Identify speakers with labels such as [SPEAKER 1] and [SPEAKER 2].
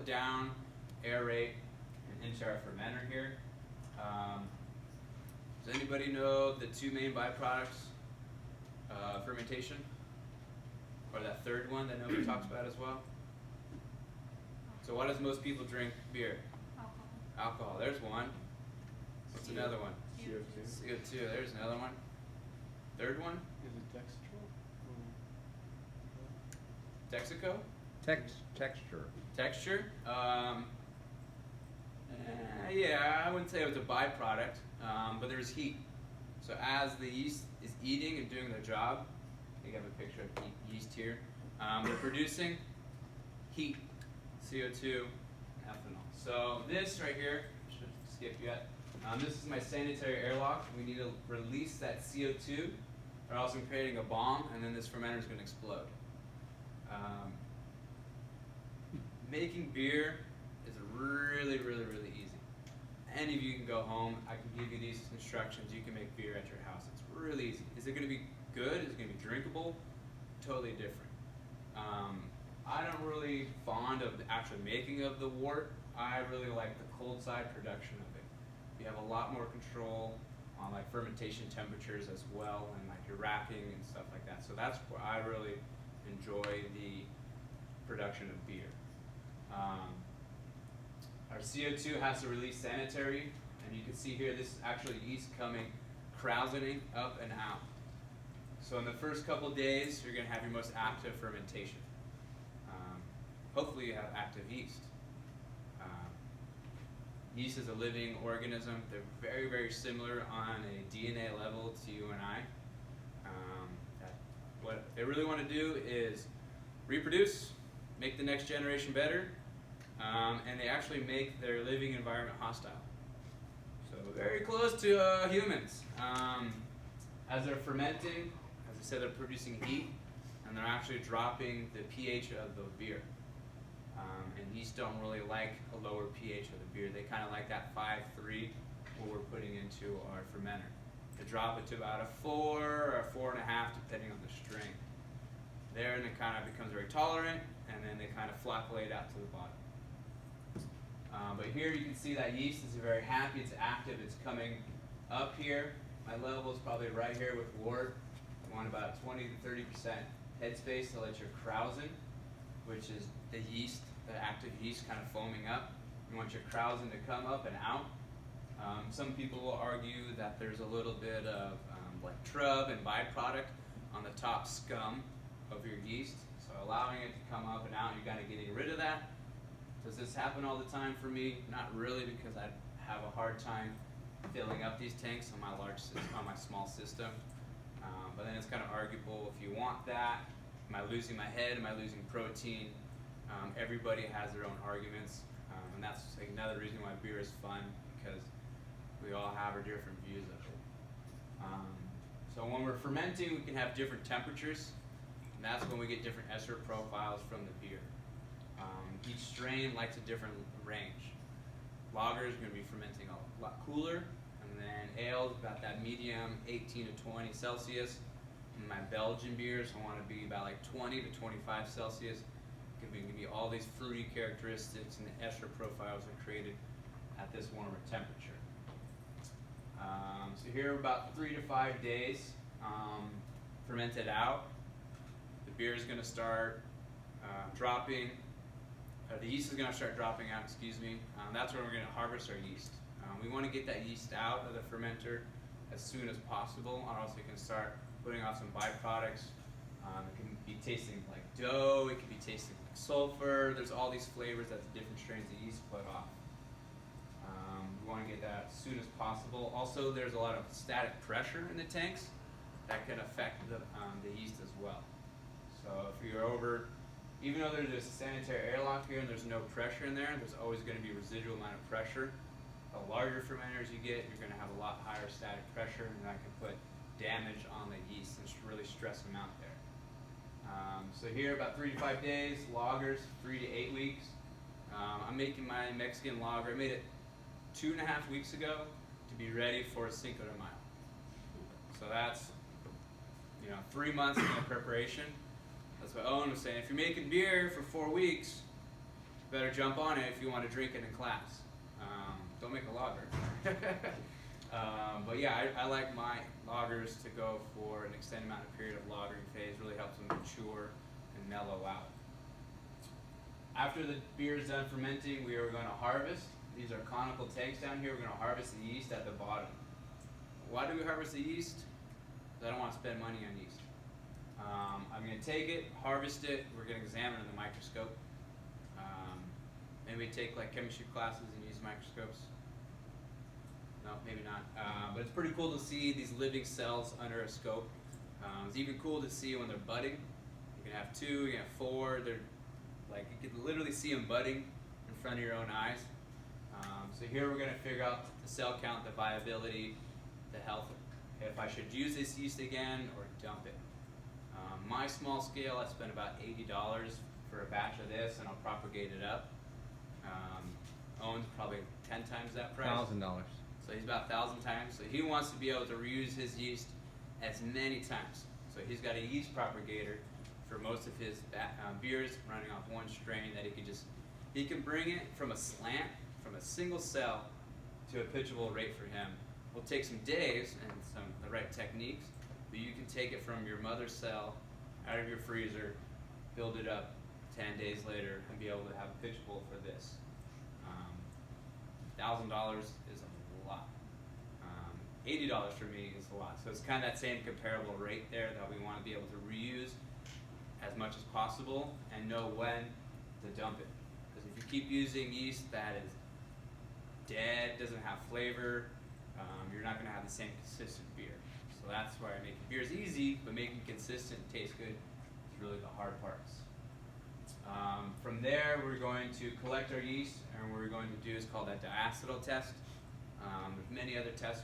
[SPEAKER 1] it down, aerate, and into our fermenter here. Does anybody know the two main byproducts of fermentation? Or that third one that nobody talks about as well? So why does most people drink beer? Alcohol. There's one. What's another one?
[SPEAKER 2] CO2.
[SPEAKER 1] CO2. There's another one. Third one?
[SPEAKER 2] Is it dextro?
[SPEAKER 1] Dexico?
[SPEAKER 3] Texture.
[SPEAKER 1] Texture? Yeah, I wouldn't say it was a byproduct, but there's heat. So as the yeast is eating and doing their job, you have a picture of yeast here, they're producing heat, CO2, ethanol. So this right here, I should skip yet, this is my sanitary airlock. We need to release that CO2, or else I'm creating a bomb, and then this fermenter is going to explode. Making beer is really, really, really easy. Any of you can go home. I can give you these instructions. You can make beer at your house. It's really easy. Is it going to be good? Is it going to be drinkable? Totally different. I don't really fond of the actual making of the wort. I really like the cold side production of it. You have a lot more control on like fermentation temperatures as well, and like your racking and stuff like that. So that's where I really enjoy the production of beer. Our CO2 has to release sanitary, and you can see here this is actually yeast coming, Crowsoning up and out. So in the first couple days, you're going to have your most active fermentation. Hopefully you have active yeast. Yeast is a living organism. They're very, very similar on a DNA level to you and I. What they really want to do is reproduce, make the next generation better, and they actually make their living environment hostile. So very close to humans. As they're fermenting, as I said, they're producing heat, and they're actually dropping the pH of the beer. And yeast don't really like a lower pH of the beer. They kind of like that 5.3, what we're putting into our fermenter. To drop it to about a 4 or a 4.5, depending on the strain. There, and it kind of becomes very tolerant, and then they kind of flocculate out to the bottom. But here you can see that yeast is very happy. It's active. It's coming up here. My level is probably right here with wort. You want about 20 to 30% headspace to let your Crowson, which is the yeast, the active yeast kind of foaming up. You want your Crowson to come up and out. Some people will argue that there's a little bit of like trub and byproduct on the top scum of your yeast. So allowing it to come up and out, you're kind of getting rid of that. Does this happen all the time for me? Not really, because I have a hard time filling up these tanks on my my small system. But then it's kind of arguable if you want that. Am I losing my head? Am I losing protein? Everybody has their own arguments, and that's another reason why beer is fun, because we all have our different views of it. So when we're fermenting, we can have different temperatures, and that's when we get different ester profiles from the beer. Each strain likes a different range. Lager is going to be fermenting a lot cooler, and then ale is about that medium 18 to 20 Celsius. And my Belgian beers want to be about like 20 to 25 Celsius. It can be all these fruity characteristics, and the ester profiles are created at this warmer temperature. So here, about 3 to 5 days fermented out, the beer is going to start dropping. The yeast is going to start dropping out, excuse me. That's when we're going to harvest our yeast. We want to get that yeast out of the fermenter as soon as possible, or else we can start putting off some byproducts. It can be tasting like dough, it can be tasting like sulfur. There's all these flavors that the different strains of yeast put off. We want to get that as soon as possible. Also, there's a lot of static pressure in the tanks that can affect the yeast as well. So if you're over, even though there's a sanitary airlock here and there's no pressure in there, there's always going to be a residual amount of pressure. The larger fermenters you get, you're going to have a lot higher static pressure, and that can put damage on the yeast and really stress them out there. So here, about 3 to 5 days, lagers, 3 to 8 weeks. I'm making my Mexican lager. I made it 2.5 weeks ago to be ready for Cinco de Mayo. So that's 3 months in the preparation. That's what Owen was saying. If you're making beer for 4 weeks, better jump on it if you want to drink it in class. Don't make a lager. But yeah, I like my lagers to go for an extended amount of period of lagering phase. Really helps them mature and mellow out. After the beer is done fermenting, we are going to harvest. These are conical tanks down here. We're going to harvest the yeast at the bottom. Why do we harvest the yeast? Because I don't want to spend money on yeast. I'm going to take it, harvest it. We're going to examine it in the microscope. Maybe take like chemistry classes and use microscopes. No, maybe not. But it's pretty cool to see these living cells under a scope. It's even cool to see when they're budding. You can have 2, you can have 4. They're like, you can literally see them budding in front of your own eyes. So here we're going to figure out the cell count, the viability, the health, if I should use this yeast again or dump it. My small scale, I spent about $80 for a batch of this, and I'll propagate it up. Owen's probably 10 times that price.
[SPEAKER 2] $1,000.
[SPEAKER 1] So he's about 1,000 times. So he wants to be able to reuse his yeast as many times. So he's got a yeast propagator for most of his beers, running off one strain that he can bring it from a slant, from a single cell, to a pitchable rate for him. Will take some days and the right techniques, but you can take it from your mother cell out of your freezer, build it up 10 days later, and be able to have a pitchable for this. $1,000 is a lot. $80 for me is a lot. So it's kind of that same comparable rate there that we want to be able to reuse as much as possible and know when to dump it. Because if you keep using yeast that is dead, doesn't have flavor, you're not going to have the same consistent beer. So that's why making beer is easy, but making consistent and taste good is really the hard parts. From there, we're going to collect our yeast, and what we're going to do is called that diacetyl test. There's many other tests